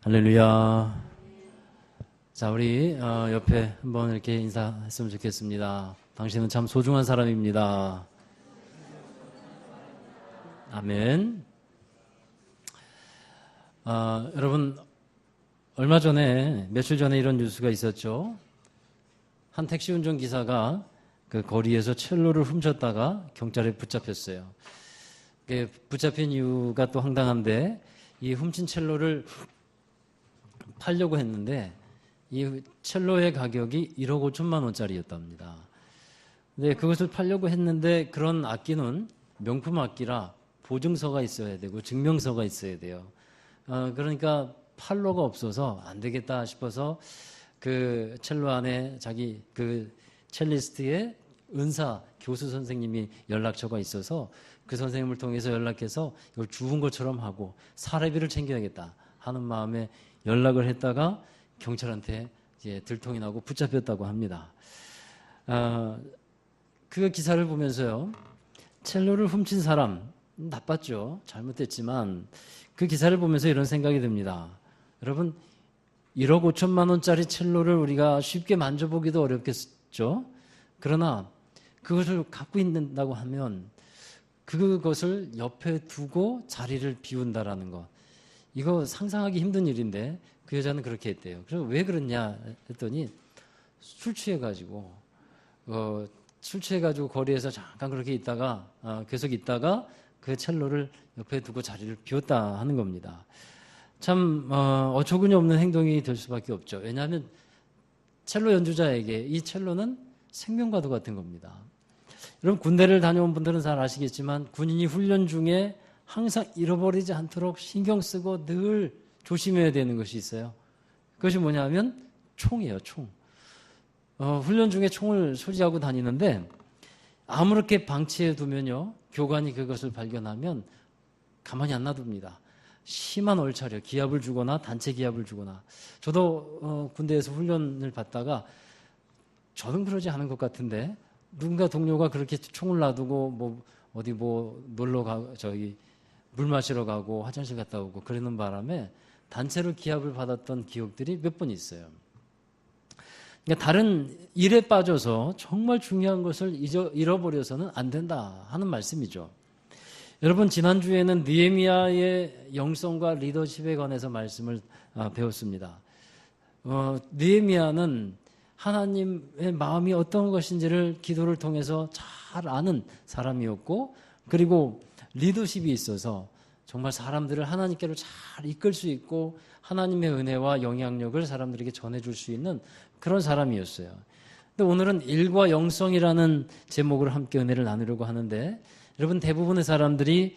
할렐루야. 자, 우리 옆에 한번 이렇게 인사했으면 좋겠습니다. 당신은 참 소중한 사람입니다. 아멘. 여러분, 며칠 전에 이런 뉴스가 있었죠. 한 택시 운전기사가 그 거리에서 첼로를 훔쳤다가 경찰에 붙잡혔어요. 붙잡힌 이유가 또 황당한데, 이 훔친 첼로를 팔려고 했는데 이 첼로의 가격이 1억 5천만 원짜리였답니다. 근데 그것을 팔려고 했는데 그런 악기는 명품 악기라 보증서가 있어야 되고 증명서가 있어야 돼요. 그러니까 팔로가 없어서 안 되겠다 싶어서 그 첼로 안에 자기 그 첼리스트의 은사 교수 선생님이 연락처가 있어서 그 선생님을 통해서 연락해서 이걸 주운 것처럼 하고 사례비를 챙겨야겠다 하는 마음에 연락을 했다가 경찰한테 이제 들통이 나고 붙잡혔다고 합니다. 그 기사를 보면서요, 첼로를 훔친 사람 나빴죠. 잘못됐지만 그 기사를 보면서 이런 생각이 듭니다. 여러분, 1억 5천만 원짜리 첼로를 우리가 쉽게 만져보기도 어렵겠죠. 그러나 그것을 갖고 있는다고 하면 그것을 옆에 두고 자리를 비운다라는 것, 이거 상상하기 힘든 일인데 그 여자는 그렇게 했대요. 그래서 왜 그랬냐 했더니 술 취해가지고 거리에서 잠깐 그렇게 있다가 계속 있다가 그 첼로를 옆에 두고 자리를 비웠다 하는 겁니다. 참 어처구니 없는 행동이 될 수밖에 없죠. 왜냐하면 첼로 연주자에게 이 첼로는 생명과도 같은 겁니다. 여러분, 군대를 다녀온 분들은 잘 아시겠지만 군인이 훈련 중에 항상 잃어버리지 않도록 신경 쓰고 늘 조심해야 되는 것이 있어요. 그것이 뭐냐면 총이에요, 총. 훈련 중에 총을 소지하고 다니는데 아무렇게 방치해 두면요, 교관이 그것을 발견하면 가만히 안 놔둡니다. 심한 얼차려, 기합을 주거나 단체 기합을 주거나. 저도 군대에서 훈련을 받다가 저는 그러지 않은 것 같은데 누군가 동료가 그렇게 총을 놔두고 놀러 가고 물 마시러 가고 화장실 갔다 오고 그러는 바람에 단체로 기합을 받았던 기억들이 몇 번 있어요. 그러니까 다른 일에 빠져서 정말 중요한 것을 잃어버려서는 안 된다 하는 말씀이죠. 여러분, 지난주에는 느헤미야의 영성과 리더십에 관해서 말씀을 배웠습니다. 느헤미야는 하나님의 마음이 어떤 것인지를 기도를 통해서 잘 아는 사람이었고, 그리고 리더십이 있어서 정말 사람들을 하나님께로 잘 이끌 수 있고 하나님의 은혜와 영향력을 사람들에게 전해줄 수 있는 그런 사람이었어요. 근데 오늘은 일과 영성이라는 제목으로 함께 은혜를 나누려고 하는데, 여러분, 대부분의 사람들이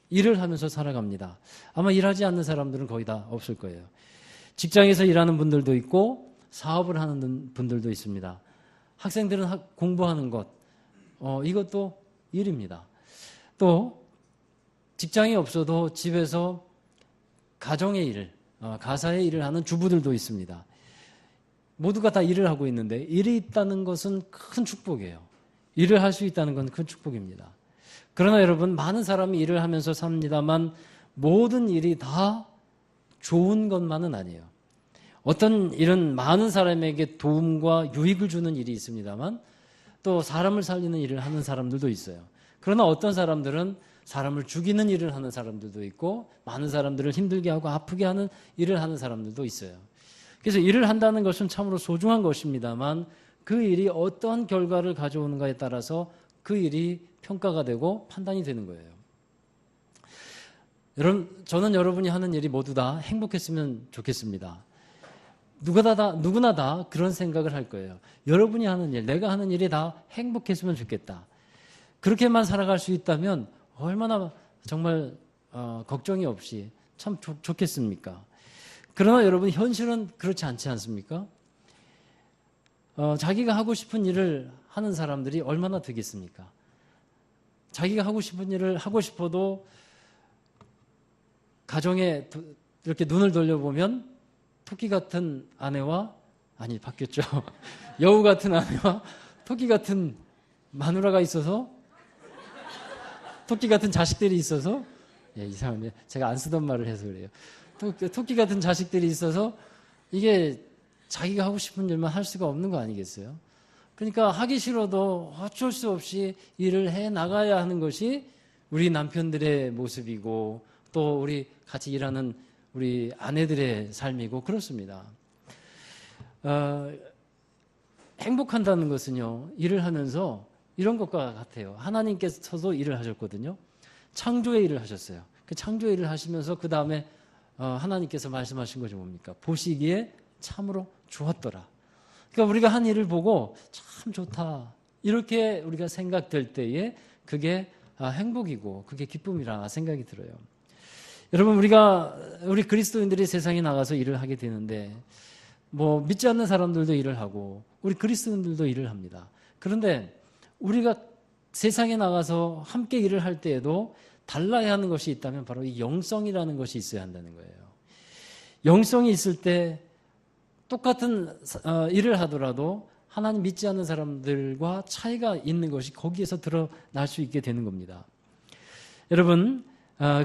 일을 하면서 살아갑니다. 아마 일하지 않는 사람들은 거의 다 없을 거예요. 직장에서 일하는 분들도 있고 사업을 하는 분들도 있습니다. 학생들은 공부하는 것, 이것도 일입니다. 또 직장이 없어도 집에서 가정의 일, 가사의 일을 하는 주부들도 있습니다. 모두가 다 일을 하고 있는데 일이 있다는 것은 큰 축복이에요. 일을 할 수 있다는 건 큰 축복입니다. 그러나 여러분, 많은 사람이 일을 하면서 삽니다만 모든 일이 다 좋은 것만은 아니에요. 어떤 일은 많은 사람에게 도움과 유익을 주는 일이 있습니다만 또 사람을 살리는 일을 하는 사람들도 있어요. 그러나 어떤 사람들은 사람을 죽이는 일을 하는 사람들도 있고 많은 사람들을 힘들게 하고 아프게 하는 일을 하는 사람들도 있어요. 그래서 일을 한다는 것은 참으로 소중한 것입니다만 그 일이 어떤 결과를 가져오는가에 따라서 그 일이 평가가 되고 판단이 되는 거예요. 저는 여러분이 하는 일이 모두 다 행복했으면 좋겠습니다. 누구나 다 그런 생각을 할 거예요. 여러분이 하는 일, 내가 하는 일이 다 행복했으면 좋겠다. 그렇게만 살아갈 수 있다면 얼마나 정말 걱정이 없이 참 좋겠습니까? 그러나 여러분, 현실은 그렇지 않지 않습니까? 자기가 하고 싶은 일을 하는 사람들이 얼마나 되겠습니까? 자기가 하고 싶은 일을 하고 싶어도 가정에 이렇게 눈을 돌려보면 토끼 같은 아내와, 아니 바뀌었죠. 여우 같은 아내와 토끼 같은 마누라가 있어서, 토끼 같은 자식들이 있어서, 이상하네요. 제가 안 쓰던 말을 해서 그래요. 토끼 같은 자식들이 있어서 이게 자기가 하고 싶은 일만 할 수가 없는 거 아니겠어요? 그러니까 하기 싫어도 어쩔 수 없이 일을 해 나가야 하는 것이 우리 남편들의 모습이고 또 우리 같이 일하는 우리 아내들의 삶이고 그렇습니다. 행복한다는 것은요, 일을 하면서 이런 것과 같아요. 하나님께서도 일을 하셨거든요. 창조의 일을 하셨어요. 그 창조의 일을 하시면서 그 다음에 하나님께서 말씀하신 것이 뭡니까? 보시기에 참으로 좋았더라. 그러니까 우리가 한 일을 보고 참 좋다. 이렇게 우리가 생각될 때에 그게 행복이고 그게 기쁨이라 생각이 들어요. 여러분, 우리 그리스도인들이 세상에 나가서 일을 하게 되는데 뭐 믿지 않는 사람들도 일을 하고 우리 그리스도인들도 일을 합니다. 그런데 우리가 세상에 나가서 함께 일을 할 때에도 달라야 하는 것이 있다면 바로 이 영성이라는 것이 있어야 한다는 거예요. 영성이 있을 때 똑같은 일을 하더라도 하나님 믿지 않는 사람들과 차이가 있는 것이 거기에서 드러날 수 있게 되는 겁니다. 여러분,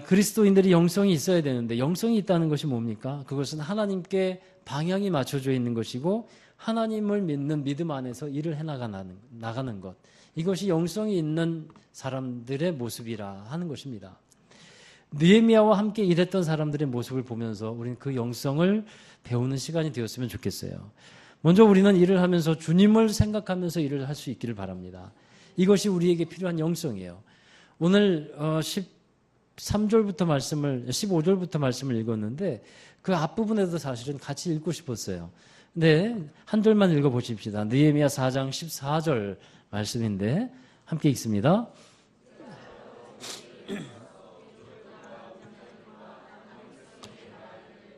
그리스도인들이 영성이 있어야 되는데 영성이 있다는 것이 뭡니까? 그것은 하나님께 방향이 맞춰져 있는 것이고 하나님을 믿는 믿음 안에서 일을 해나가는 것. 이것이 영성이 있는 사람들의 모습이라 하는 것입니다. 느헤미야와 함께 일했던 사람들의 모습을 보면서 우리는 그 영성을 배우는 시간이 되었으면 좋겠어요. 먼저 우리는 일을 하면서 주님을 생각하면서 일을 할 수 있기를 바랍니다. 이것이 우리에게 필요한 영성이에요. 오늘 15절부터 말씀을 읽었는데 그 앞부분에도 사실은 같이 읽고 싶었어요. 근데 한 절만 읽어보십시다. 느헤미야 4장 14절 말씀인데 함께 읽습니다.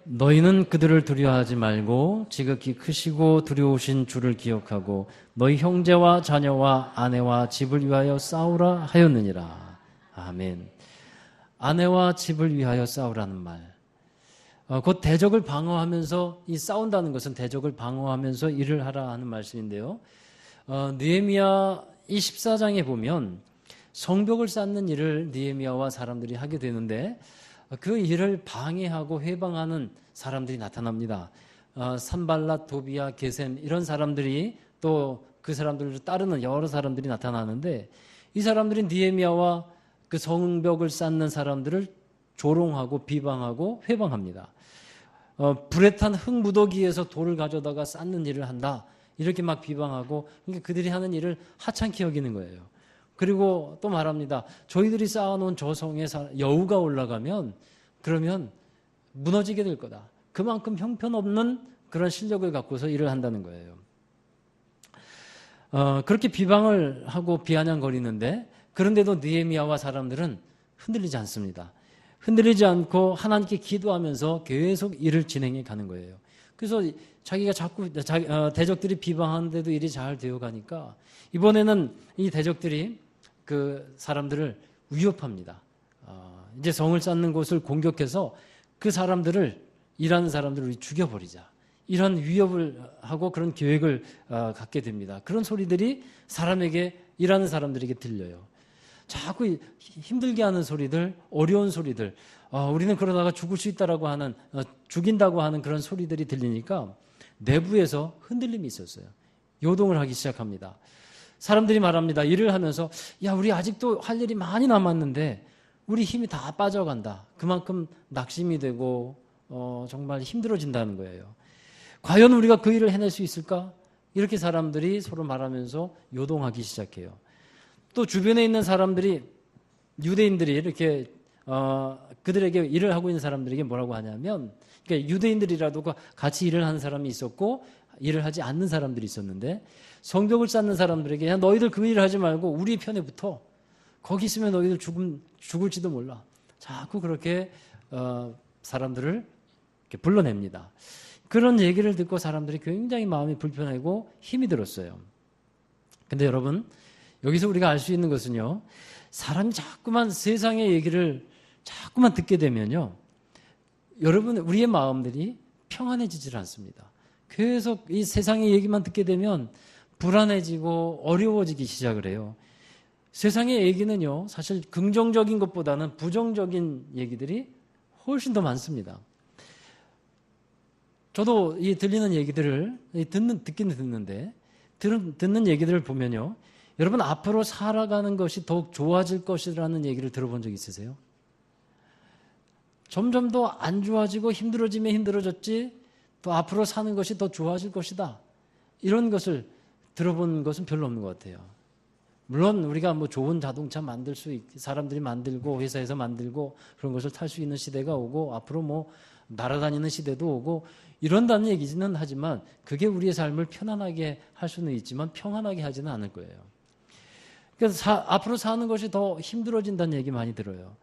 너희는 그들을 두려워하지 말고 지극히 크시고 두려우신 주를 기억하고 너희 형제와 자녀와 아내와 집을 위하여 싸우라 하였느니라. 아멘. 아내와 집을 위하여 싸우라는 말. 곧 대적을 방어하면서 이 싸운다는 것은 대적을 방어하면서 일을 하라 하는 말씀인데요. 느헤미야 14장에 보면 성벽을 쌓는 일을 느헤미야와 사람들이 하게 되는데 그 일을 방해하고 회방하는 사람들이 나타납니다. 산발랏, 도비야, 게셈 이런 사람들이 또 그 사람들을 따르는 여러 사람들이 나타나는데 이 사람들이 느헤미야와 그 성벽을 쌓는 사람들을 조롱하고 비방하고 회방합니다. 불에 탄 흙무더기에서 돌을 가져다가 쌓는 일을 한다. 이렇게 막 비방하고 그러니까 그들이 하는 일을 하찮게 여기는 거예요. 그리고 또 말합니다. 저희들이 쌓아놓은 저 성에 여우가 올라가면 그러면 무너지게 될 거다. 그만큼 형편없는 그런 실력을 갖고서 일을 한다는 거예요. 그렇게 비방을 하고 비아냥거리는데 그런데도 느헤미야와 사람들은 흔들리지 않습니다. 흔들리지 않고 하나님께 기도하면서 계속 일을 진행해 가는 거예요. 그래서 자기가 자꾸 대적들이 비방하는데도 일이 잘 되어 가니까 이번에는 이 대적들이 그 사람들을 위협합니다. 이제 성을 쌓는 곳을 공격해서 그 사람들을 일하는 사람들을 죽여버리자. 이런 위협을 하고 그런 계획을 갖게 됩니다. 그런 소리들이 일하는 사람들에게 들려요. 자꾸 힘들게 하는 소리들, 어려운 소리들, 우리는 그러다가 죽을 수 있다라고 하는, 죽인다고 하는 그런 소리들이 들리니까 내부에서 흔들림이 있었어요. 요동을 하기 시작합니다. 사람들이 말합니다. 일을 하면서, 야, 우리 아직도 할 일이 많이 남았는데, 우리 힘이 다 빠져간다. 그만큼 낙심이 되고, 정말 힘들어진다는 거예요. 과연 우리가 그 일을 해낼 수 있을까? 이렇게 사람들이 서로 말하면서 요동하기 시작해요. 또 주변에 있는 사람들이 유대인들이 이렇게 그들에게 일을 하고 있는 사람들에게 뭐라고 하냐면 그러니까 유대인들이라도 같이 일을 하는 사람이 있었고 일을 하지 않는 사람들이 있었는데 성벽을 쌓는 사람들에게 야, 너희들 그 일을 하지 말고 우리 편에 붙어. 거기 있으면 너희들 죽을지도 몰라. 자꾸 그렇게 사람들을 이렇게 불러냅니다. 그런 얘기를 듣고 사람들이 굉장히 마음이 불편하고 힘이 들었어요. 근데 여러분 여기서 우리가 알 수 있는 것은요. 사람이 자꾸만 세상의 얘기를 자꾸만 듣게 되면요. 여러분 우리의 마음들이 평안해지질 않습니다. 계속 이 세상의 얘기만 듣게 되면 불안해지고 어려워지기 시작을 해요. 세상의 얘기는요. 사실 긍정적인 것보다는 부정적인 얘기들이 훨씬 더 많습니다. 저도 이 들리는 얘기들을 듣기는 듣는데 듣는 얘기들을 보면요. 여러분 앞으로 살아가는 것이 더욱 좋아질 것이라는 얘기를 들어본 적 있으세요? 점점 더 안 좋아지고 힘들어지면 힘들어졌지 또 앞으로 사는 것이 더 좋아질 것이다. 이런 것을 들어본 것은 별로 없는 것 같아요. 물론 우리가 뭐 좋은 자동차 만들 사람들이 만들고 회사에서 만들고 그런 것을 탈 수 있는 시대가 오고 앞으로 뭐 날아다니는 시대도 오고 이런다는 얘기는 하지만 그게 우리의 삶을 편안하게 할 수는 있지만 평안하게 하지는 않을 거예요. 그래서 앞으로 사는 것이 더 힘들어진다는 얘기 많이 들어요.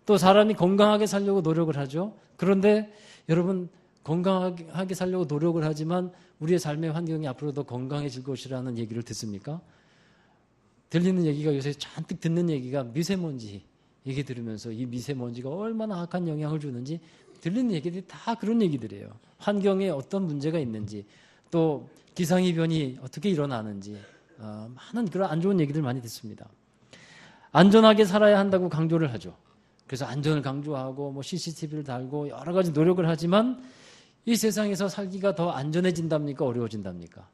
또 사람이 건강하게 살려고 노력을 하죠. 그런데 여러분 건강하게 살려고 노력을 하지만 우리의 삶의 환경이 앞으로 더 건강해질 것이라는 얘기를 듣습니까? 들리는 얘기가 요새 잔뜩 듣는 얘기가 미세먼지 얘기 들으면서 이 미세먼지가 얼마나 악한 영향을 주는지 들리는 얘기들이 다 그런 얘기들이에요. 환경에 어떤 문제가 있는지 또 기상이변이 어떻게 일어나는지 많은 그런 안 좋은 얘기들 많이 듣습니다. 안전하게 살아야 한다고 강조를 하죠. 그래서 안전을 강조하고 뭐 CCTV를 달고 여러 가지 노력을 하지만 이 세상에서 살기가 더 안전해진답니까? 어려워진답니까?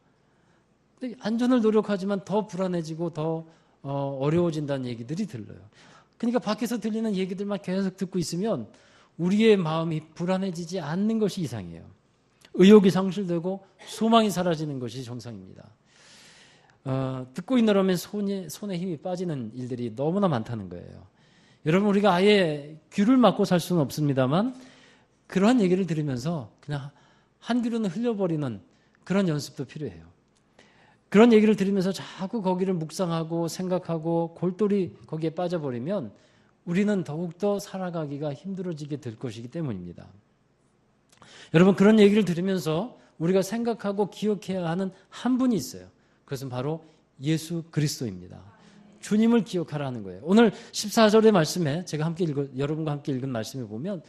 안전을 노력하지만 더 불안해지고 더 어려워진다는 얘기들이 들려요. 그러니까 밖에서 들리는 얘기들만 계속 듣고 있으면 우리의 마음이 불안해지지 않는 것이 이상해요. 의욕이 상실되고 소망이 사라지는 것이 정상입니다. 듣고 있느라면 손에 힘이 빠지는 일들이 너무나 많다는 거예요. 여러분 우리가 아예 귀를 막고 살 수는 없습니다만 그러한 얘기를 들으면서 그냥 한 귀로는 흘려버리는 그런 연습도 필요해요. 그런 얘기를 들으면서 자꾸 거기를 묵상하고 생각하고 골똘히 거기에 빠져버리면 우리는 더욱더 살아가기가 힘들어지게 될 것이기 때문입니다. 여러분 그런 얘기를 들으면서 우리가 생각하고 기억해야 하는 한 분이 있어요. 그것은 바로 예수 그리스도입니다. 주님을 기억하라는 거예요. 오늘 14절의 말씀에 제가 여러분과 함께 읽은 말씀에 보면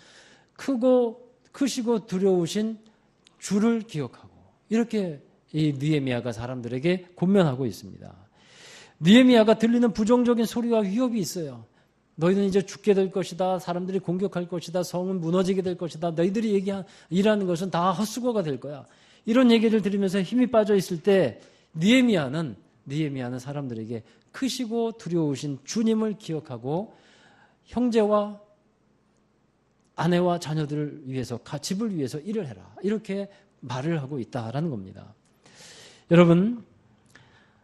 크시고 두려우신 주를 기억하고 이렇게 이 느헤미야가 사람들에게 권면하고 있습니다. 느헤미야가 들리는 부정적인 소리와 위협이 있어요. 너희는 이제 죽게 될 것이다. 사람들이 공격할 것이다. 성은 무너지게 될 것이다. 너희들이 일하는 것은 다 헛수고가 될 거야. 이런 얘기를 들으면서 힘이 빠져 있을 때 느헤미야는 사람들에게 크시고 두려우신 주님을 기억하고 형제와 아내와 자녀들을 위해서 집을 위해서 일을 해라. 이렇게 말을 하고 있다라는 겁니다. 여러분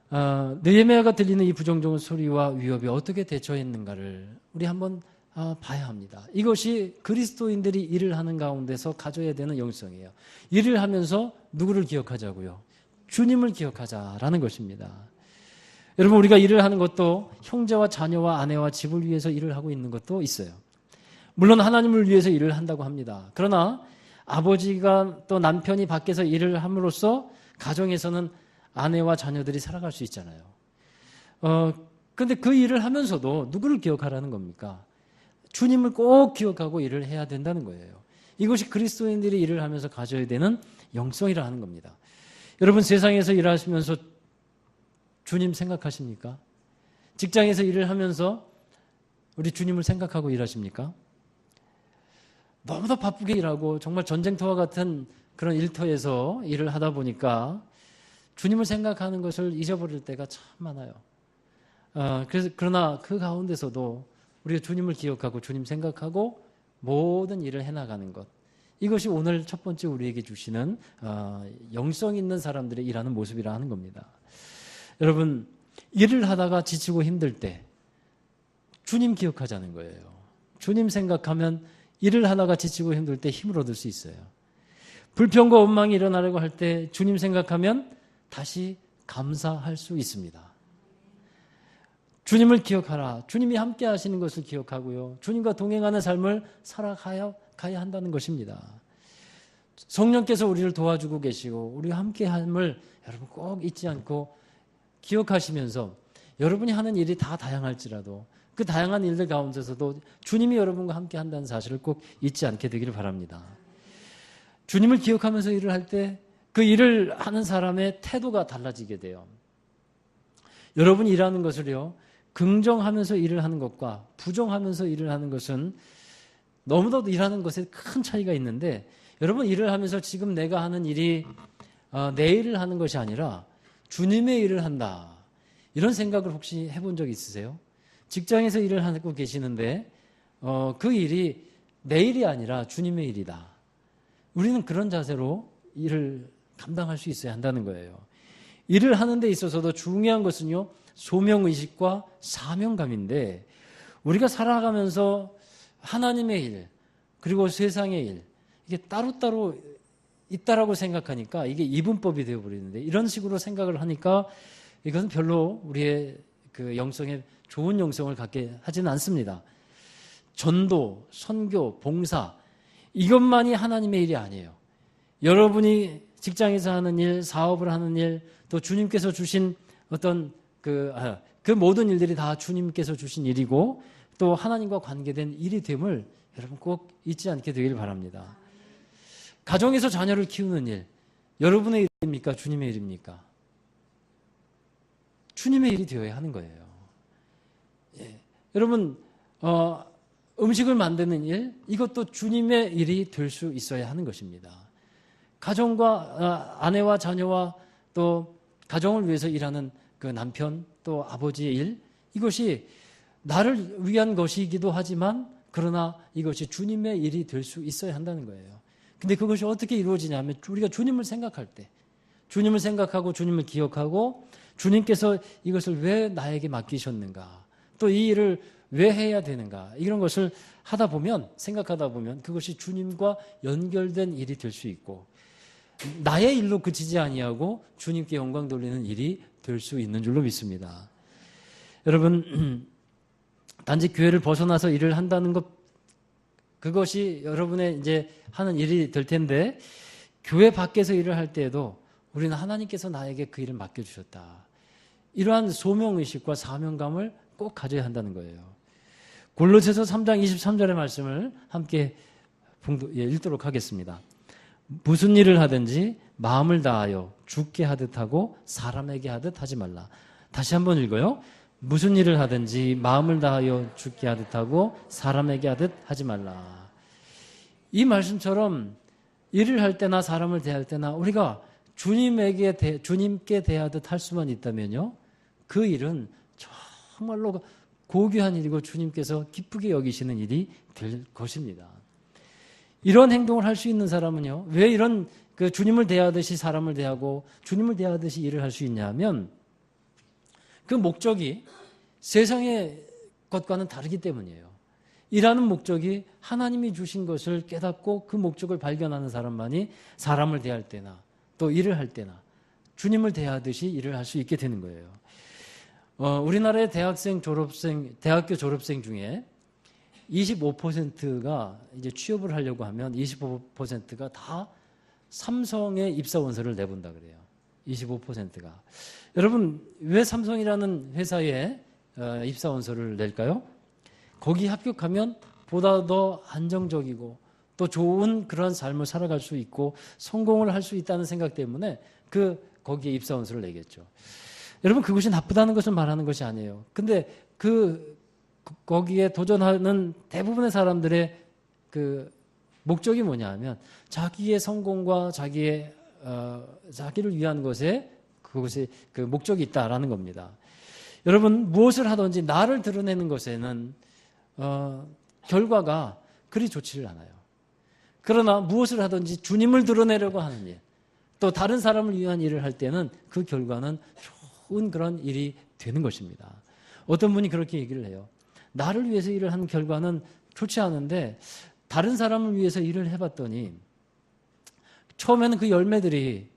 느헤미야가 들리는 이 부정적인 소리와 위협에 어떻게 대처했는가를 우리 한번 봐야 합니다. 이것이 그리스도인들이 일을 하는 가운데서 가져야 되는 영성이에요. 일을 하면서 누구를 기억하자고요? 주님을 기억하자라는 것입니다. 여러분 우리가 일을 하는 것도 형제와 자녀와 아내와 집을 위해서 일을 하고 있는 것도 있어요. 물론 하나님을 위해서 일을 한다고 합니다. 그러나 아버지가 또 남편이 밖에서 일을 함으로써 가정에서는 아내와 자녀들이 살아갈 수 있잖아요. 그런데 그 일을 하면서도 누구를 기억하라는 겁니까? 주님을 꼭 기억하고 일을 해야 된다는 거예요. 이것이 그리스도인들이 일을 하면서 가져야 되는 영성이라 하는 겁니다. 여러분 세상에서 일하시면서 주님 생각하십니까? 직장에서 일을 하면서 우리 주님을 생각하고 일하십니까? 너무나 바쁘게 일하고 정말 전쟁터와 같은 그런 일터에서 일을 하다 보니까 주님을 생각하는 것을 잊어버릴 때가 참 많아요. 그러나 그 가운데서도 우리가 주님을 기억하고 주님 생각하고 모든 일을 해나가는 것, 이것이 오늘 첫 번째 우리에게 주시는 영성 있는 사람들의 일하는 모습이라 하는 겁니다. 여러분 일을 하다가 지치고 힘들 때 주님 기억하자는 거예요. 주님 생각하면 일을 하다가 지치고 힘들 때 힘을 얻을 수 있어요. 불평과 원망이 일어나려고 할 때 주님 생각하면 다시 감사할 수 있습니다. 주님을 기억하라. 주님이 함께 하시는 것을 기억하고요. 주님과 동행하는 삶을 살아가야 한다는 것입니다. 성령께서 우리를 도와주고 계시고 우리와 함께함을 여러분 꼭 잊지 않고 기억하시면서 여러분이 하는 일이 다 다양할지라도 그 다양한 일들 가운데서도 주님이 여러분과 함께 한다는 사실을 꼭 잊지 않게 되기를 바랍니다. 주님을 기억하면서 일을 할 때 그 일을 하는 사람의 태도가 달라지게 돼요. 여러분이 일하는 것을요, 긍정하면서 일을 하는 것과 부정하면서 일을 하는 것은 너무나도 일하는 것에 큰 차이가 있는데 여러분, 일을 하면서 지금 내가 하는 일이 내 일을 하는 것이 아니라 주님의 일을 한다. 이런 생각을 혹시 해본 적 있으세요? 직장에서 일을 하고 계시는데 그 일이 내 일이 아니라 주님의 일이다. 우리는 그런 자세로 일을 감당할 수 있어야 한다는 거예요. 일을 하는 데 있어서도 중요한 것은요, 소명의식과 사명감인데, 우리가 살아가면서 하나님의 일, 그리고 세상의 일, 이게 따로따로 있다라고 생각하니까 이게 이분법이 되어버리는데, 이런 식으로 생각을 하니까 이것은 별로 우리의 그 영성에 좋은 영성을 갖게 하지는 않습니다. 전도, 선교, 봉사, 이것만이 하나님의 일이 아니에요. 여러분이 직장에서 하는 일, 사업을 하는 일, 또 주님께서 주신 어떤 그 모든 일들이 다 주님께서 주신 일이고, 또 하나님과 관계된 일이 됨을 여러분 꼭 잊지 않게 되길 바랍니다. 가정에서 자녀를 키우는 일, 여러분의 일입니까? 주님의 일입니까? 주님의 일이 되어야 하는 거예요. 예. 여러분, 음식을 만드는 일, 이것도 주님의 일이 될 수 있어야 하는 것입니다. 가정과 아내와 자녀와 또 가정을 위해서 일하는 그 남편 또 아버지의 일, 이것이 나를 위한 것이기도 하지만 그러나 이것이 주님의 일이 될 수 있어야 한다는 거예요. 근데 그것이 어떻게 이루어지냐면 우리가 주님을 생각할 때, 주님을 생각하고 주님을 기억하고 주님께서 이것을 왜 나에게 맡기셨는가, 또 이 일을 왜 해야 되는가, 이런 것을 하다 보면, 생각하다 보면 그것이 주님과 연결된 일이 될 수 있고, 나의 일로 그치지 아니하고 주님께 영광 돌리는 일이 될 수 있는 줄로 믿습니다. 여러분, 단지 교회를 벗어나서 일을 한다는 것, 그것이 여러분의 이제 하는 일이 될 텐데, 교회 밖에서 일을 할 때에도 우리는 하나님께서 나에게 그 일을 맡겨주셨다. 이러한 소명의식과 사명감을 꼭 가져야 한다는 거예요. 골로새서 3장 23절의 말씀을 함께 읽도록 하겠습니다. 무슨 일을 하든지 마음을 다하여 주께 하듯 하고 사람에게 하듯 하지 말라. 다시 한번 읽어요. 무슨 일을 하든지 마음을 다하여 주께 하듯 하고 사람에게 하듯 하지 말라. 이 말씀처럼 일을 할 때나 사람을 대할 때나 우리가 주님께 대하듯 할 수만 있다면요, 그 일은 정말로 고귀한 일이고 주님께서 기쁘게 여기시는 일이 될 것입니다. 이런 행동을 할 수 있는 사람은요, 왜 이런 그 주님을 대하듯이 사람을 대하고 주님을 대하듯이 일을 할 수 있냐면, 그 목적이 세상의 것과는 다르기 때문이에요. 일하는 목적이 하나님이 주신 것을 깨닫고 그 목적을 발견하는 사람만이 사람을 대할 때나 또 일을 할 때나 주님을 대하듯이 일을 할 수 있게 되는 거예요. 우리나라의 대학교 졸업생 중에 25%가 이제 취업을 하려고 하면 25%가 다 삼성의 입사 원서를 내본다 그래요. 25%가. 여러분, 왜 삼성이라는 회사에 입사 원서를 낼까요? 거기 합격하면 보다 더 안정적이고 또 좋은 그런 삶을 살아갈 수 있고 성공을 할 수 있다는 생각 때문에 거기에 입사 원서를 내겠죠. 여러분, 그것이 나쁘다는 것을 말하는 것이 아니에요. 근데 거기에 도전하는 대부분의 사람들의 그 목적이 뭐냐 하면 자기의 성공과 자기를 위한 것에 그것이 그 목적이 있다라는 겁니다. 여러분, 무엇을 하든지 나를 드러내는 것에는 결과가 그리 좋지를 않아요. 그러나 무엇을 하든지 주님을 드러내려고 하는 일, 또 다른 사람을 위한 일을 할 때는 그 결과는 좋은 그런 일이 되는 것입니다. 어떤 분이 그렇게 얘기를 해요. 나를 위해서 일을 한 결과는 좋지 않은데 다른 사람을 위해서 일을 해봤더니 처음에는 그 열매들이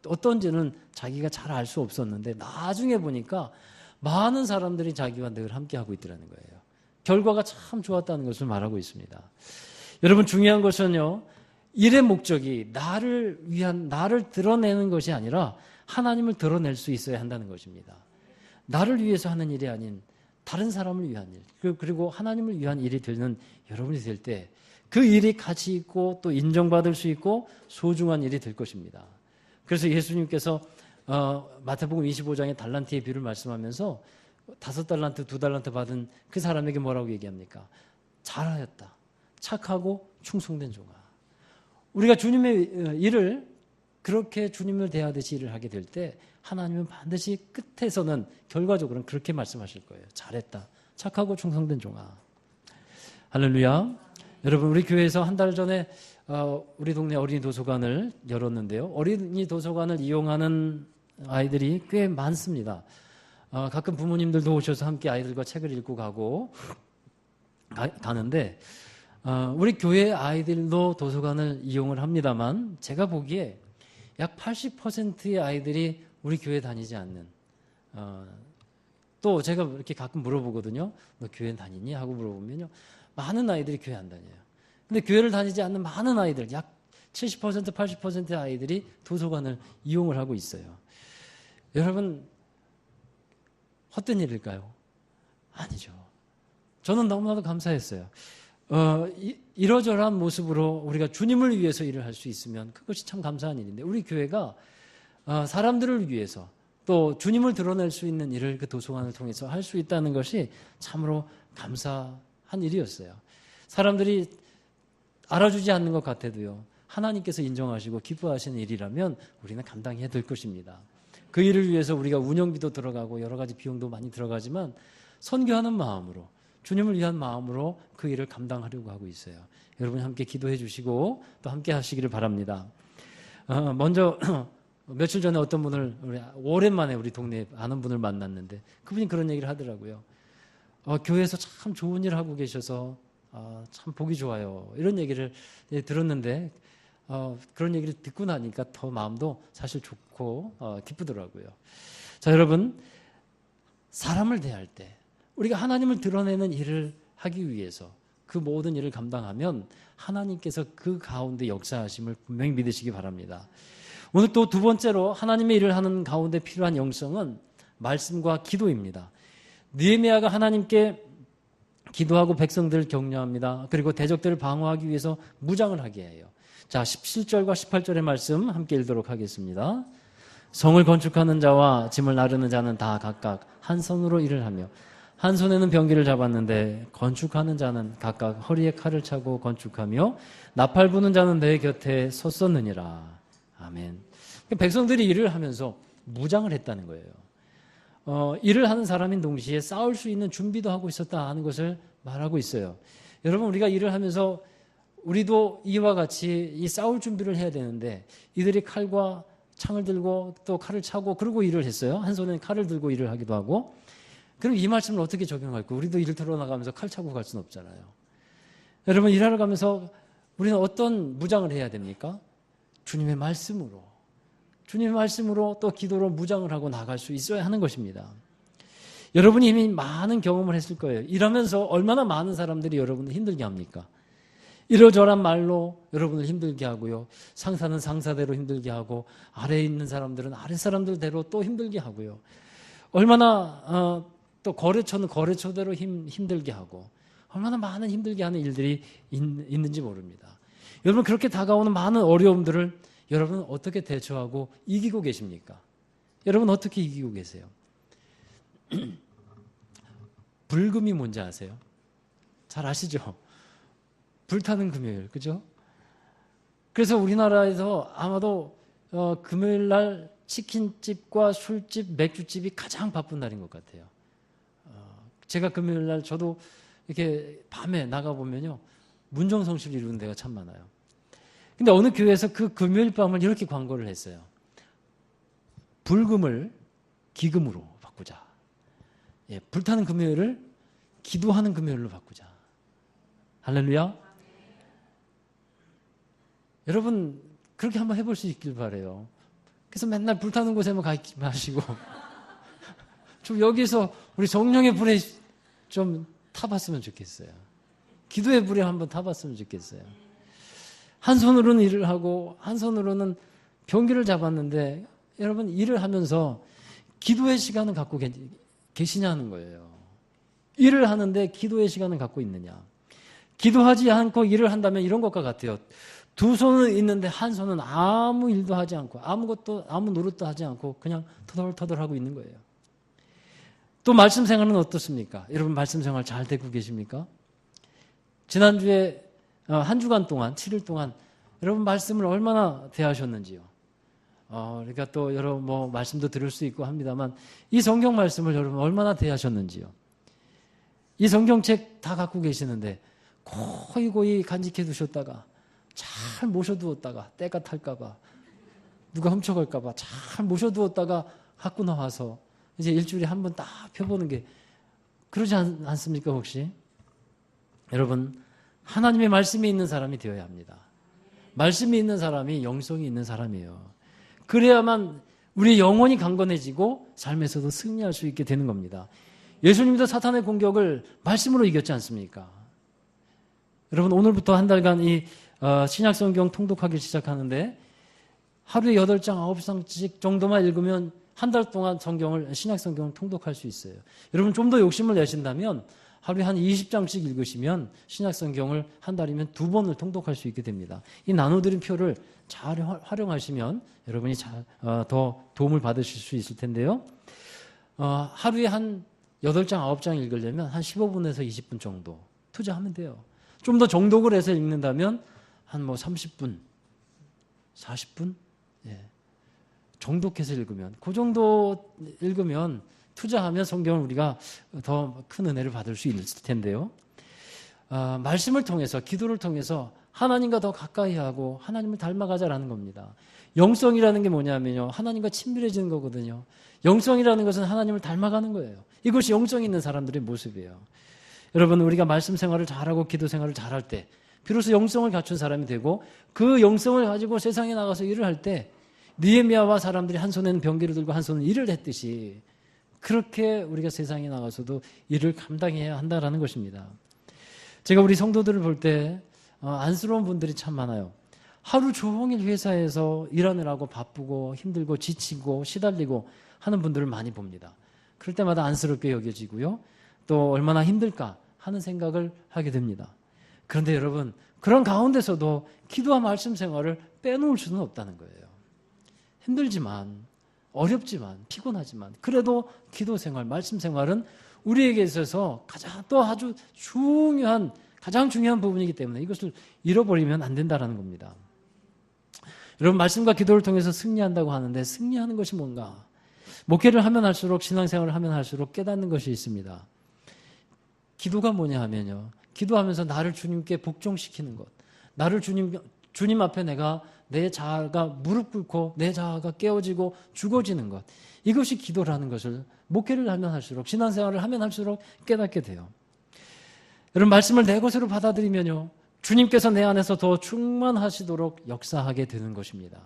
어떤지는 자기가 잘 알 수 없었는데 나중에 보니까 많은 사람들이 자기와 늘 함께하고 있더라는 거예요. 결과가 참 좋았다는 것을 말하고 있습니다. 여러분, 중요한 것은요, 일의 목적이 나를 드러내는 것이 아니라 하나님을 드러낼 수 있어야 한다는 것입니다. 나를 위해서 하는 일이 아닌 다른 사람을 위한 일, 그리고 하나님을 위한 일이 되는 여러분이 될 때 그 일이 가치 있고 또 인정받을 수 있고 소중한 일이 될 것입니다. 그래서 예수님께서 마태복음 25장의 달란트의 비유를 말씀하면서 5달란트, 2달란트 받은 그 사람에게 뭐라고 얘기합니까? 잘하였다. 착하고 충성된 종아. 우리가 주님의 일을 그렇게 주님을 대하듯이 일을 하게 될 때 하나님은 반드시 끝에서는 결과적으로는 그렇게 말씀하실 거예요. 잘했다. 착하고 충성된 종아. 할렐루야. 여러분, 우리 교회에서 한 달 전에 우리 동네 어린이 도서관을 열었는데요. 어린이 도서관을 이용하는 아이들이 꽤 많습니다. 가끔 부모님들도 오셔서 함께 아이들과 책을 읽고 가는데 우리 교회 아이들도 도서관을 이용을 합니다만 제가 보기에 약 80%의 아이들이 우리 교회 다니지 않는 또 제가 이렇게 가끔 물어보거든요. 너 교회 다니니? 하고 물어보면요. 많은 아이들이 교회 안 다녀요. 근데 교회를 다니지 않는 많은 아이들, 약 70%, 80%의 아이들이 도서관을 이용을 하고 있어요. 여러분, 헛된 일일까요? 아니죠. 저는 너무나도 감사했어요. 이러저러한 모습으로 우리가 주님을 위해서 일을 할 수 있으면 그것이 참 감사한 일인데 우리 교회가 사람들을 위해서 또 주님을 드러낼 수 있는 일을 그 도서관을 통해서 할 수 있다는 것이 참으로 감사한 일이었어요. 사람들이 알아주지 않는 것 같아도요. 하나님께서 인정하시고 기뻐하시는 일이라면 우리는 감당해야 될 것입니다. 그 일을 위해서 우리가 운영비도 들어가고 여러 가지 비용도 많이 들어가지만 선교하는 마음으로 주님을 위한 마음으로 그 일을 감당하려고 하고 있어요. 여러분 함께 기도해 주시고 또 함께 하시기를 바랍니다. 먼저 며칠 전에 어떤 분을 오랜만에 우리 동네에 아는 분을 만났는데 그분이 그런 얘기를 하더라고요. 교회에서 참 좋은 일 하고 계셔서 참 보기 좋아요. 이런 얘기를 들었는데 그런 얘기를 듣고 나니까 더 마음도 사실 좋고 기쁘더라고요. 자, 여러분, 사람을 대할 때 우리가 하나님을 드러내는 일을 하기 위해서 그 모든 일을 감당하면 하나님께서 그 가운데 역사하심을 분명히 믿으시기 바랍니다. 오늘 또 두 번째로 하나님의 일을 하는 가운데 필요한 영성은 말씀과 기도입니다. 느헤미야가 하나님께 기도하고 백성들을 격려합니다. 그리고 대적들을 방어하기 위해서 무장을 하게 해요. 자, 17절과 18절의 말씀 함께 읽도록 하겠습니다. 성을 건축하는 자와 짐을 나르는 자는 다 각각 한 손으로 일을 하며 한 손에는 병기를 잡았는데 건축하는 자는 각각 허리에 칼을 차고 건축하며 나팔 부는 자는 내 곁에 섰었느니라. 아멘. 백성들이 일을 하면서 무장을 했다는 거예요. 일을 하는 사람인 동시에 싸울 수 있는 준비도 하고 있었다 하는 것을 말하고 있어요. 여러분, 우리가 일을 하면서 우리도 이와 같이 이 싸울 준비를 해야 되는데 이들이 칼과 창을 들고 또 칼을 차고 그러고 일을 했어요. 한 손에는 칼을 들고 일을 하기도 하고. 그럼 이 말씀을 어떻게 적용할까요? 우리도 일을 들어나가면서 칼 차고 갈 수는 없잖아요. 여러분, 일하러 가면서 우리는 어떤 무장을 해야 됩니까? 주님의 말씀으로 또 기도로 무장을 하고 나갈 수 있어야 하는 것입니다. 여러분이 이미 많은 경험을 했을 거예요. 일하면서 얼마나 많은 사람들이 여러분을 힘들게 합니까? 이러저러한 말로 여러분을 힘들게 하고요. 상사는 상사대로 힘들게 하고 아래에 있는 사람들은 아래 사람들대로 또 힘들게 하고요. 얼마나 또 거래처는 거래처대로 힘들게 하고 얼마나 많은 힘들게 하는 일들이 있는지 모릅니다. 여러분, 그렇게 다가오는 많은 어려움들을 여러분은 어떻게 대처하고 이기고 계십니까? 여러분 어떻게 이기고 계세요? 불금이 뭔지 아세요? 잘 아시죠? 불타는 금요일, 그죠? 그래서 우리나라에서 아마도 금요일 날 치킨집과 술집, 맥주집이 가장 바쁜 날인 것 같아요. 제가 금요일 날 저도 이렇게 밤에 나가보면요. 문정성실 이루는 데가 참 많아요. 근데 어느 교회에서 그 금요일 밤을 이렇게 광고를 했어요. 불금을 기금으로 바꾸자. 예, 불타는 금요일을 기도하는 금요일로 바꾸자. 할렐루야. 여러분, 그렇게 한번 해볼 수 있길 바라요. 그래서 맨날 불타는 곳에만 가지 마시고 좀 여기서 우리 성령의 불에 좀 타봤으면 좋겠어요. 기도의 불에 한번 타봤으면 좋겠어요. 한 손으로는 일을 하고 한 손으로는 병기를 잡았는데 여러분, 일을 하면서 기도의 시간을 갖고 계시냐는 거예요. 일을 하는데 기도의 시간을 갖고 있느냐. 기도하지 않고 일을 한다면 이런 것과 같아요. 두 손은 있는데 한 손은 아무 일도 하지 않고 아무 노릇도 하지 않고 그냥 터덜터덜하고 있는 거예요. 또 말씀 생활은 어떻습니까? 여러분, 말씀 생활 잘 되고 계십니까? 지난주에 한 주간 동안 7일 동안 여러분 말씀을 얼마나 대하셨는지요. 그러니까 또 여러 말씀도 들을 수 있고 합니다만 이 성경 말씀을 여러분 얼마나 대하셨는지요. 이 성경책 다 갖고 계시는데 고이 간직해 두셨다가 잘 모셔두었다가 때가 탈까봐 누가 훔쳐갈까봐 잘 모셔두었다가 갖고 나와서 이제 일주일에 한 번 딱 펴보는 게 그러지 않습니까 혹시? 여러분 하나님의 말씀이 있는 사람이 되어야 합니다. 말씀이 있는 사람이 영성이 있는 사람이에요. 그래야만 우리 영혼이 강건해지고 삶에서도 승리할 수 있게 되는 겁니다. 예수님도 사탄의 공격을 말씀으로 이겼지 않습니까? 여러분 오늘부터 한 달간 이 신약성경 통독하기 시작하는데 하루에 8장, 9장씩 정도만 읽으면 한 달 동안 신약성경을 통독할 수 있어요. 여러분 좀 더 욕심을 내신다면 하루에 한 20장씩 읽으시면 신약성경을 한 달이면 2번을 통독할 수 있게 됩니다. 이 나눠드린 표를 잘 활용하시면 여러분이 더 도움을 받으실 수 있을 텐데요. 하루에 한 8장, 9장 읽으려면 한 15분에서 20분 정도 투자하면 돼요. 좀 더 정독을 해서 읽는다면 한 30분, 40분? 예. 정독해서 읽으면, 그 정도 읽으면 투자하면 성경을 우리가 더 큰 은혜를 받을 수 있을 텐데요. 말씀을 통해서, 기도를 통해서 하나님과 더 가까이 하고 하나님을 닮아가자라는 겁니다. 영성이라는 게 뭐냐면요. 하나님과 친밀해지는 거거든요. 영성이라는 것은 하나님을 닮아가는 거예요. 이것이 영성 있는 사람들의 모습이에요. 여러분 우리가 말씀 생활을 잘하고 기도 생활을 잘할 때 비로소 영성을 갖춘 사람이 되고 그 영성을 가지고 세상에 나가서 일을 할 때 느헤미야와 사람들이 한 손에는 병기를 들고 한 손은 일을 했듯이 그렇게 우리가 세상에 나가서도 일을 감당해야 한다는 것입니다. 제가 우리 성도들을 볼 때 안쓰러운 분들이 참 많아요. 하루 종일 회사에서 일하느라고 바쁘고 힘들고 지치고 시달리고 하는 분들을 많이 봅니다. 그럴 때마다 안쓰럽게 여겨지고요. 또 얼마나 힘들까 하는 생각을 하게 됩니다. 그런데 여러분 그런 가운데서도 기도와 말씀 생활을 빼놓을 수는 없다는 거예요. 힘들지만 어렵지만 피곤하지만 그래도 기도 생활, 말씀 생활은 우리에게 있어서 아주 가장 중요한 부분이기 때문에 이것을 잃어버리면 안 된다는 겁니다. 여러분 말씀과 기도를 통해서 승리한다고 하는데 승리하는 것이 뭔가? 목회를 하면 할수록 신앙생활을 하면 할수록 깨닫는 것이 있습니다. 기도가 뭐냐 하면요. 기도하면서 나를 주님께 복종시키는 것. 나를 주님 앞에 내 자아가 무릎 꿇고 내 자아가 깨어지고 죽어지는 것. 이것이 기도라는 것을 목회를 하면 할수록 신앙생활을 하면 할수록 깨닫게 돼요. 여러분 말씀을 내 것으로 받아들이면요. 주님께서 내 안에서 더 충만하시도록 역사하게 되는 것입니다.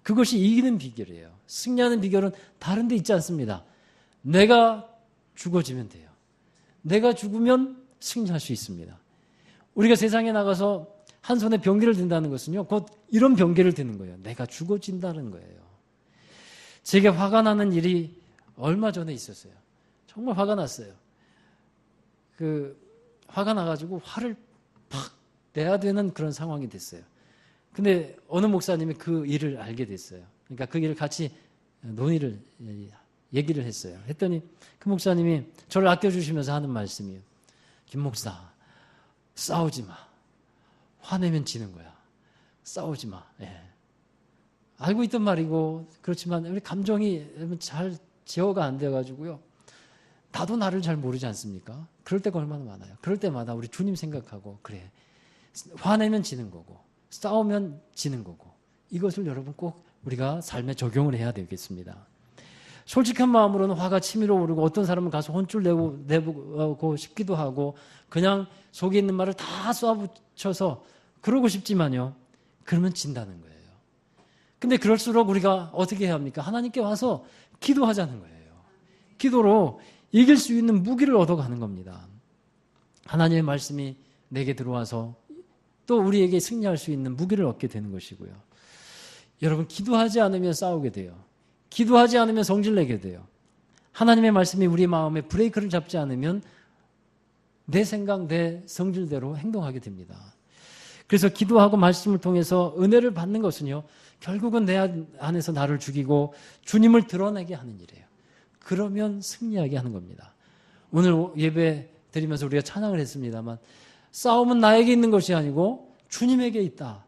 그것이 이기는 비결이에요. 승리하는 비결은 다른 데 있지 않습니다. 내가 죽어지면 돼요. 내가 죽으면 승리할 수 있습니다. 우리가 세상에 나가서 한 손에 병기를 든다는 것은요. 곧 이런 병기를 드는 거예요. 내가 죽어진다는 거예요. 제게 화가 나는 일이 얼마 전에 있었어요. 정말 화가 났어요. 화가 나가지고 화를 팍 내야 되는 그런 상황이 됐어요. 근데 어느 목사님이 그 일을 알게 됐어요. 그러니까 그 일을 같이 얘기를 했어요. 했더니 그 목사님이 저를 아껴주시면서 하는 말씀이에요. 김 목사, 싸우지 마. 화내면 지는 거야. 싸우지 마. 예. 알고 있던 말이고 그렇지만 우리 감정이 잘 제어가 안 돼가지고요. 나도 나를 잘 모르지 않습니까? 그럴 때가 얼마나 많아요. 그럴 때마다 우리 주님 생각하고 그래. 화내면 지는 거고 싸우면 지는 거고 이것을 여러분 꼭 우리가 삶에 적용을 해야 되겠습니다. 솔직한 마음으로는 화가 치밀어 오르고 어떤 사람은 가서 혼쭐 내보고 싶기도 하고 그냥 속에 있는 말을 다 쏘아붙여서 그러고 싶지만요. 그러면 진다는 거예요. 근데 그럴수록 우리가 어떻게 해야 합니까? 하나님께 와서 기도하자는 거예요. 기도로 이길 수 있는 무기를 얻어가는 겁니다. 하나님의 말씀이 내게 들어와서 또 우리에게 승리할 수 있는 무기를 얻게 되는 것이고요. 여러분 기도하지 않으면 싸우게 돼요. 기도하지 않으면 성질내게 돼요. 하나님의 말씀이 우리 마음에 브레이크를 잡지 않으면 내 생각, 내 성질대로 행동하게 됩니다. 그래서 기도하고 말씀을 통해서 은혜를 받는 것은요. 결국은 내 안에서 나를 죽이고 주님을 드러내게 하는 일이에요. 그러면 승리하게 하는 겁니다. 오늘 예배 드리면서 우리가 찬양을 했습니다만 싸움은 나에게 있는 것이 아니고 주님에게 있다.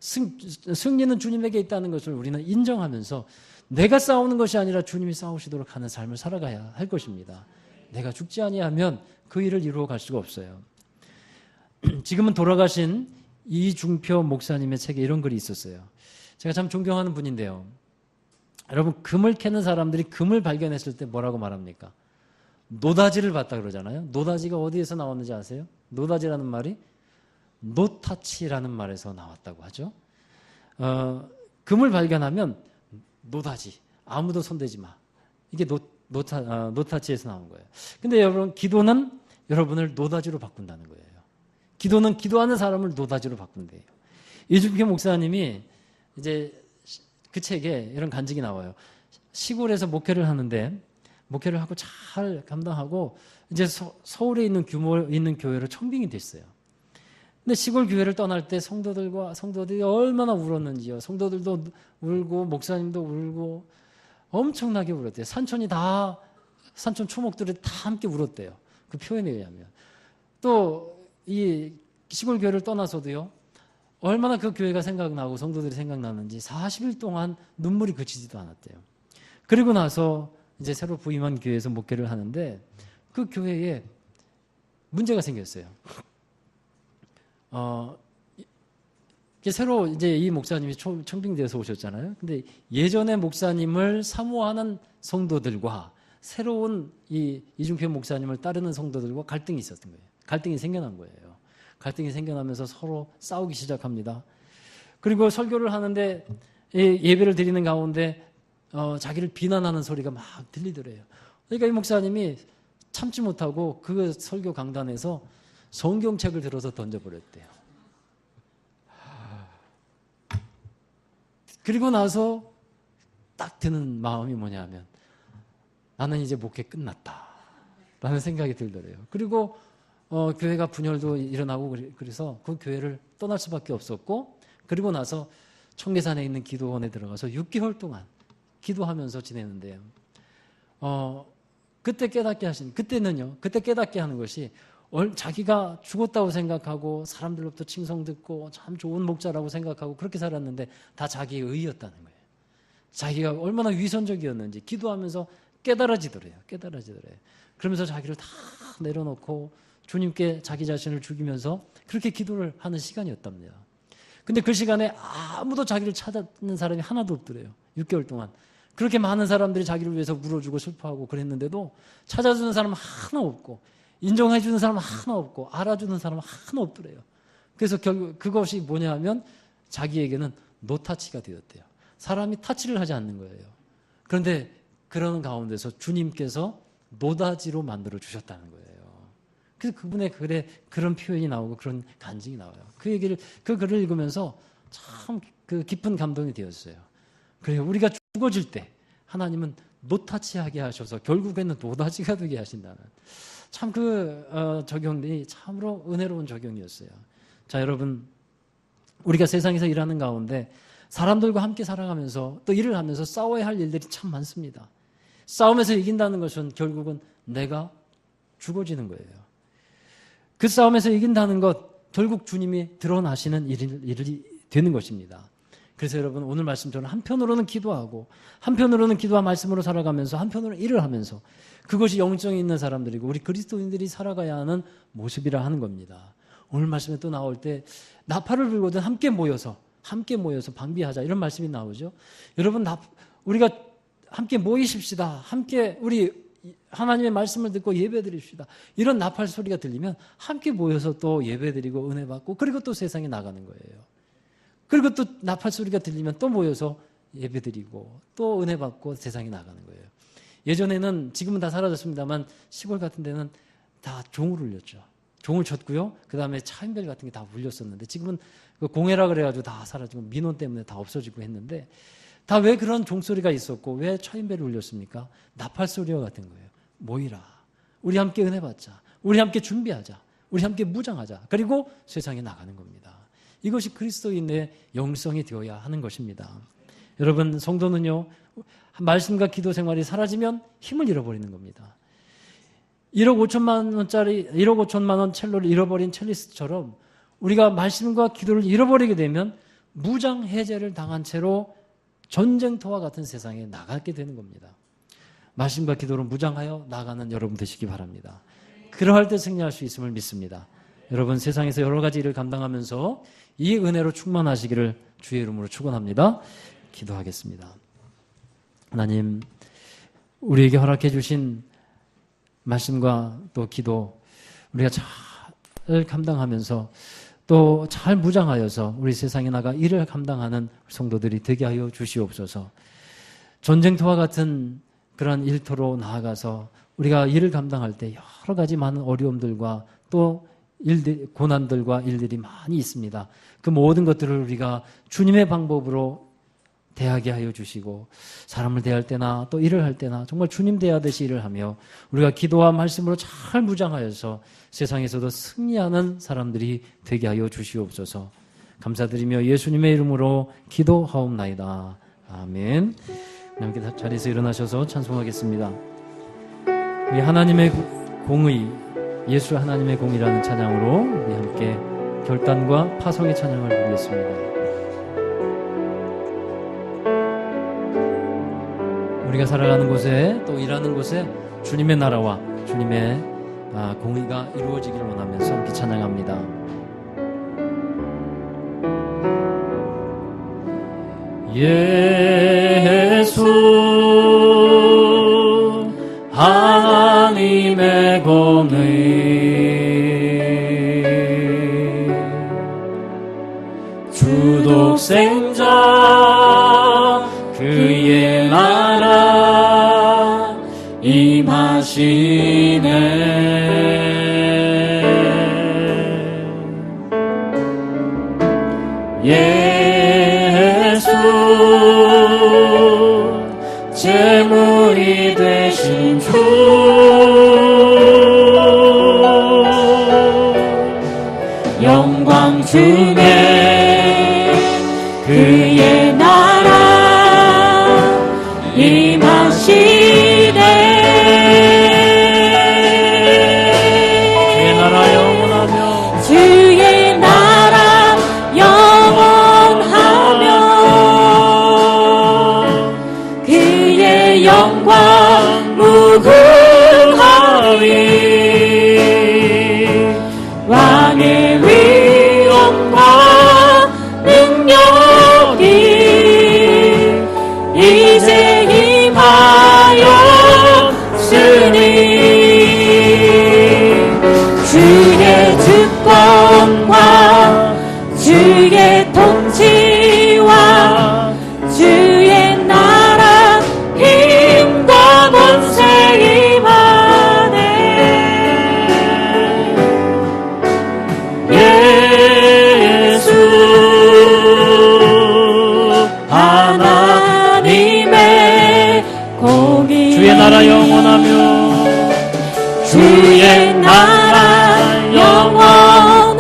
승리는 주님에게 있다는 것을 우리는 인정하면서 내가 싸우는 것이 아니라 주님이 싸우시도록 하는 삶을 살아가야 할 것입니다. 내가 죽지 아니하면 그 일을 이루어 갈 수가 없어요. 지금은 돌아가신 이중표 목사님의 책에 이런 글이 있었어요. 제가 참 존경하는 분인데요. 여러분, 금을 캐는 사람들이 금을 발견했을 때 뭐라고 말합니까? 노다지를 봤다 그러잖아요. 노다지가 어디에서 나왔는지 아세요? 노다지라는 말이 노타치라는 말에서 나왔다고 하죠. 금을 발견하면 노다지, 아무도 손대지 마. 이게 노타치에서 나온 거예요. 근데 여러분, 기도는 여러분을 노다지로 바꾼다는 거예요. 기도는 기도하는 사람을 노다지로 바꾼대요. 이중표 목사님이 이제 그 책에 이런 간증이 나와요. 시골에서 목회를 하는데 목회를 하고 잘 감당하고 이제 서울에 있는 규모 있는 교회로 청빙이 됐어요. 근데 시골 교회를 떠날 때 성도들이 얼마나 울었는지요. 성도들도 울고 목사님도 울고 엄청나게 울었대요. 산촌 초목들이 다 함께 울었대요. 그 표현에 의하면. 또 이 시골 교회를 떠나서도요. 얼마나 그 교회가 생각나고 성도들이 생각나는지 40일 동안 눈물이 그치지도 않았대요. 그리고 나서 이제 새로 부임한 교회에서 목회를 하는데 그 교회에 문제가 생겼어요. 새로 이제 이 목사님이 청빙되어서 오셨잖아요. 근데 예전에 목사님을 사모하는 성도들과 새로운 이중표 목사님을 따르는 성도들과 갈등이 있었던 거예요. 갈등이 생겨난 거예요. 갈등이 생겨나면서 서로 싸우기 시작합니다. 그리고 설교를 하는데 예배를 드리는 가운데 자기를 비난하는 소리가 막 들리더래요. 그러니까 이 목사님이 참지 못하고 그 설교 강단에서 성경책을 들어서 던져버렸대요. 그리고 나서 딱 드는 마음이 뭐냐면 나는 이제 목회 끝났다 라는 생각이 들더래요. 그리고 교회가 분열도 일어나고 그래서 그 교회를 떠날 수밖에 없었고 그리고 나서 청계산에 있는 기도원에 들어가서 6개월 동안 기도하면서 지내는데요. 그때 깨닫게 하는 것이 자기가 죽었다고 생각하고 사람들로부터 칭송 듣고 참 좋은 목자라고 생각하고 그렇게 살았는데 다 자기의 의였다는 거예요. 자기가 얼마나 위선적이었는지 기도하면서 깨달아지더래요. 그러면서 자기를 다 내려놓고 주님께 자기 자신을 죽이면서 그렇게 기도를 하는 시간이었답니다. 근데 그 시간에 아무도 자기를 찾는 사람이 하나도 없더래요. 6개월 동안. 그렇게 많은 사람들이 자기를 위해서 울어주고 슬퍼하고 그랬는데도 찾아주는 사람은 하나 없고 인정해주는 사람은 하나 없고 알아주는 사람은 하나 없더래요. 그래서 결국 그것이 뭐냐 하면 자기에게는 노타치가 되었대요. 사람이 타치를 하지 않는 거예요. 그런데 그런 가운데서 주님께서 노다지로 만들어 주셨다는 거예요. 그래서 그분의 글에 그런 표현이 나오고 그런 간증이 나와요. 그 글을 읽으면서 참 그 깊은 감동이 되었어요. 그래요. 우리가 죽어질 때 하나님은 노타치하게 하셔서 결국에는 노다지가 되게 하신다는 참 적용이 참으로 은혜로운 적용이었어요. 자, 여러분, 우리가 세상에서 일하는 가운데 사람들과 함께 살아가면서 또 일을 하면서 싸워야 할 일들이 참 많습니다. 싸움에서 이긴다는 것은 결국은 내가 죽어지는 거예요. 그 싸움에서 이긴다는 것 결국 주님이 드러나시는 일이 되는 것입니다. 그래서 여러분 오늘 말씀처럼 한편으로는 기도하고 한편으로는 기도와 말씀으로 살아가면서 한편으로는 일을 하면서 그것이 영성이 있는 사람들이고 우리 그리스도인들이 살아가야 하는 모습이라 하는 겁니다. 오늘 말씀에 또 나올 때 나팔을 불거든 함께 모여서 방비하자 이런 말씀이 나오죠. 여러분 우리가 함께 모이십시다. 함께 우리 하나님의 말씀을 듣고 예배드립시다. 이런 나팔 소리가 들리면 함께 모여서 또 예배드리고 은혜 받고 그리고 또 세상에 나가는 거예요. 그리고 또 나팔 소리가 들리면 또 모여서 예배드리고 또 은혜 받고 세상에 나가는 거예요. 예전에는 지금은 다 사라졌습니다만 시골 같은 데는 다 종을 울렸죠. 종을 쳤고요. 그 다음에 차인벨 같은 게 다 울렸었는데 지금은 그 공해라 그래가지고 다 사라지고 민원 때문에 다 없어지고 했는데 다 왜 그런 종소리가 있었고 왜 차인벨을 울렸습니까? 나팔 소리와 같은 거예요. 모이라. 우리 함께 은혜 받자. 우리 함께 준비하자. 우리 함께 무장하자. 그리고 세상에 나가는 겁니다. 이것이 그리스도인의 영성이 되어야 하는 것입니다. 여러분 성도는요. 말씀과 기도 생활이 사라지면 힘을 잃어버리는 겁니다. 1억 5천만 원 첼로를 잃어버린 첼리스트처럼 우리가 말씀과 기도를 잃어버리게 되면 무장 해제를 당한 채로 전쟁터와 같은 세상에 나가게 되는 겁니다. 말씀과 기도로 무장하여 나가는 여러분 되시기 바랍니다. 그러할 때 승리할 수 있음을 믿습니다. 여러분 세상에서 여러 가지 일을 감당하면서 이 은혜로 충만하시기를 주의 이름으로 축원합니다. 기도하겠습니다. 하나님, 우리에게 허락해 주신 말씀과 또 기도 우리가 잘 감당하면서 또 잘 무장하여서 우리 세상에 나가 일을 감당하는 성도들이 되게 하여 주시옵소서. 전쟁터와 같은 그런 일터로 나아가서 우리가 일을 감당할 때 여러 가지 많은 어려움들과 또 일들, 고난들과 일들이 많이 있습니다. 그 모든 것들을 우리가 주님의 방법으로 대하게 하여 주시고 사람을 대할 때나 또 일을 할 때나 정말 주님 대하듯이 일을 하며 우리가 기도와 말씀으로 잘 무장하여서 세상에서도 승리하는 사람들이 되게 하여 주시옵소서. 감사드리며 예수님의 이름으로 기도하옵나이다. 아멘. 함께 자리에서 일어나셔서 찬송하겠습니다. 우리 하나님의 공의, 예수 하나님의 공의라는 찬양으로 우리 함께 결단과 파송의 찬양을 부르겠습니다. 우리가 살아가는 곳에 또 일하는 곳에 주님의 나라와 주님의 공의가 이루어지기를 원하면서 함께 찬양합니다. 예수 하나님의 공의 주독생자 그의 나라 임하시네. 예수 제물이 되신 주 영광 중에 그의 나라 임하시네. 주의 나라 영원하며 주의 나라 영원하며 그의 영광 무궁하리. 왕의 위엄과 능력이 이제 임하였으니 주의 주권과 주의 통치와 주의 나라 힘과 권세 임하네. 예수 하나님의 공의 주의 나라 영원하며 주의 나라 영원하며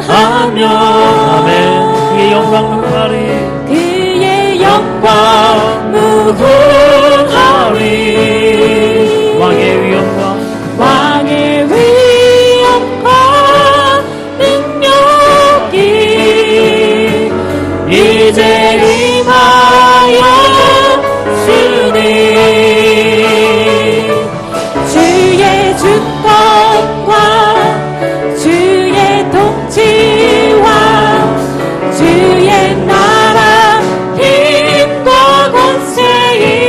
아멘. 그의 영광 무궁하리 그의 영광 무궁하리. 왕의 위엄과 왕의 위엄과 능력이 이제 임하였으니 주의 주권과 주의 통치와 주의 나라 힘과 권세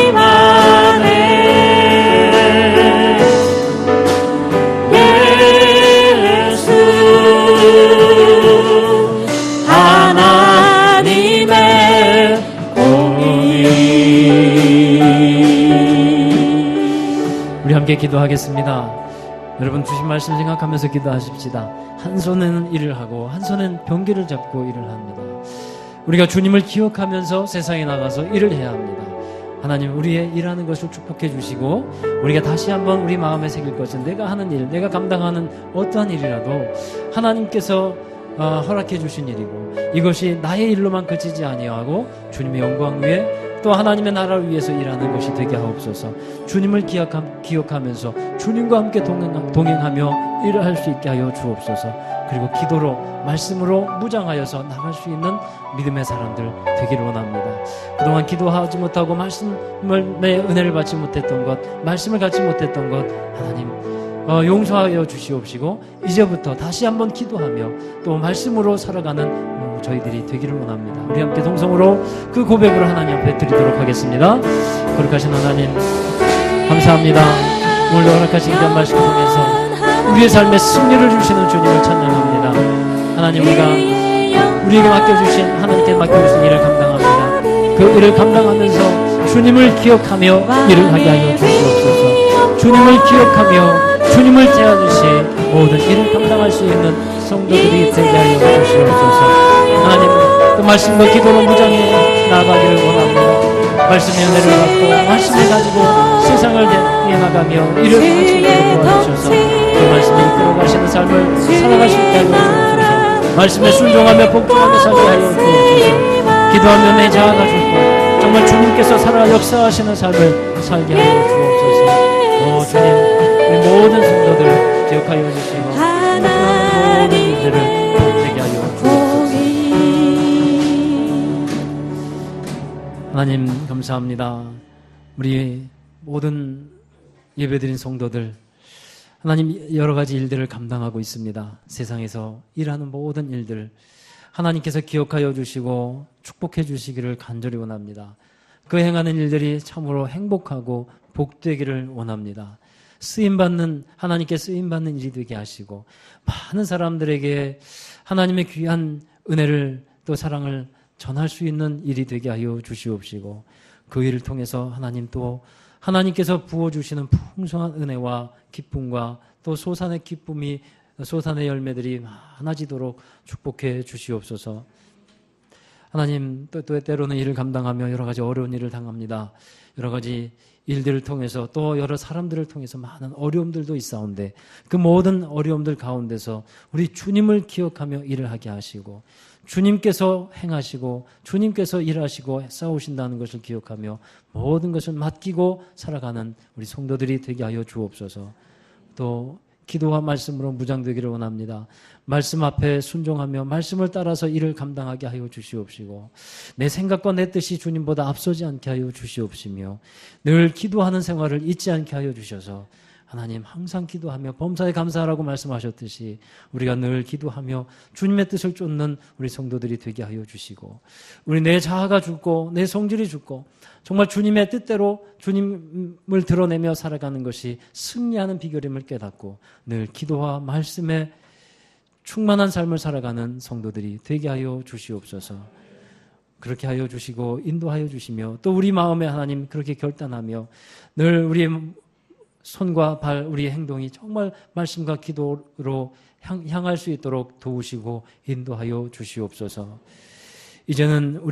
임하네. 예수 하나님의 공의. 우리 함께 기도하겠습니다. 여러분 주신 말씀 생각하면서 기도하십시다. 한 손에는 일을 하고 한 손에는 병기를 잡고 일을 합니다. 우리가 주님을 기억하면서 세상에 나가서 일을 해야 합니다. 하나님 우리의 일하는 것을 축복해 주시고 우리가 다시 한번 우리 마음에 새길 것은 내가 하는 일, 내가 감당하는 어떠한 일이라도 하나님께서 허락해 주신 일이고 이것이 나의 일로만 그치지 아니하고 주님의 영광 위에 또 하나님의 나라를 위해서 일하는 것이 되게 하옵소서. 주님을 기억하면서 주님과 함께 동행하며 일을 할 수 있게 하여 주옵소서. 그리고 기도로 말씀으로 무장하여서 나갈 수 있는 믿음의 사람들 되기를 원합니다. 그동안 기도하지 못하고 말씀을 내 은혜를 받지 못했던 것, 말씀을 갖지 못했던 것 하나님 용서하여 주시옵시고 이제부터 다시 한번 기도하며 또 말씀으로 살아가는 저희들이 되기를 원합니다. 우리 함께 동성으로 그 고백으로 하나님 앞에 드리도록 하겠습니다. 거룩하신 하나님 감사합니다. 오늘도 허락하신 귀한 말씀 통해서 우리의 삶에 승리를 주시는 주님을 찬양합니다. 하나님 우리에게 맡겨주신 하나님께 맡겨주신 일을 감당합니다. 그 일을 감당하면서 주님을 기억하며 일을 하게 하여 주시옵소서. 주님을 기억하며 주님을 대하듯이 모든 일을 감당할 수 있는 성도들이 되게 하여 주시옵소서. 하나님 그 말씀과 기도로 무장해 나아가기를 원합니다. 말씀의 은혜를 받고 말씀을 가지고 세상을 대해나가며 일을 할 수 있도록 도와주셔서 그 말씀을 이끌어가시는 삶을 살아갈 수 있게 하여 주옵소서. 말씀에 순종하며 복종하며 살게 하여 주옵소서. 기도하며 내 자아가 죽고 정말 주님께서 살아 역사하시는 삶을 살게 하여 주옵소서. 주님 우리 모든 성도들 기억하여 주시고 모든 일들을 되게 하여 주옵소서. 하나님 감사합니다. 우리 모든 예배드린 성도들 하나님 여러 가지 일들을 감당하고 있습니다. 세상에서 일하는 모든 일들 하나님께서 기억하여 주시고 축복해 주시기를 간절히 원합니다. 그 행하는 일들이 참으로 행복하고 복되기를 원합니다. 하나님께 쓰임받는 일이 되게 하시고 많은 사람들에게 하나님의 귀한 은혜를 또 사랑을 전할 수 있는 일이 되게 하여 주시옵시고 그 일을 통해서 하나님 또 하나님께서 부어주시는 풍성한 은혜와 기쁨과 또 솟아의 기쁨이 솟아의 열매들이 많아지도록 축복해 주시옵소서. 하나님 또 때로는 일을 감당하며 여러 가지 어려운 일을 당합니다. 여러 가지 일들을 통해서 또 여러 사람들을 통해서 많은 어려움들도 있사온데 그 모든 어려움들 가운데서 우리 주님을 기억하며 일을 하게 하시고 주님께서 행하시고 주님께서 일하시고 싸우신다는 것을 기억하며 모든 것을 맡기고 살아가는 우리 성도들이 되게 하여 주옵소서. 또 기도와 말씀으로 무장되기를 원합니다. 말씀 앞에 순종하며 말씀을 따라서 일을 감당하게 하여 주시옵시고 내 생각과 내 뜻이 주님보다 앞서지 않게 하여 주시옵시며 늘 기도하는 생활을 잊지 않게 하여 주셔서 하나님 항상 기도하며 범사에 감사하라고 말씀하셨듯이 우리가 늘 기도하며 주님의 뜻을 쫓는 우리 성도들이 되게 하여 주시고 우리 내 자아가 죽고 내 성질이 죽고 정말 주님의 뜻대로 주님을 드러내며 살아가는 것이 승리하는 비결임을 깨닫고 늘 기도와 말씀에 충만한 삶을 살아가는 성도들이 되게 하여 주시옵소서. 그렇게 하여 주시고 인도하여 주시며 또 우리 마음에 하나님 그렇게 결단하며 늘 우리의 손과 발, 우리의 행동이 정말 말씀과 기도로 향할 수 있도록 도우시고 인도하여 주시옵소서. 이제는 우리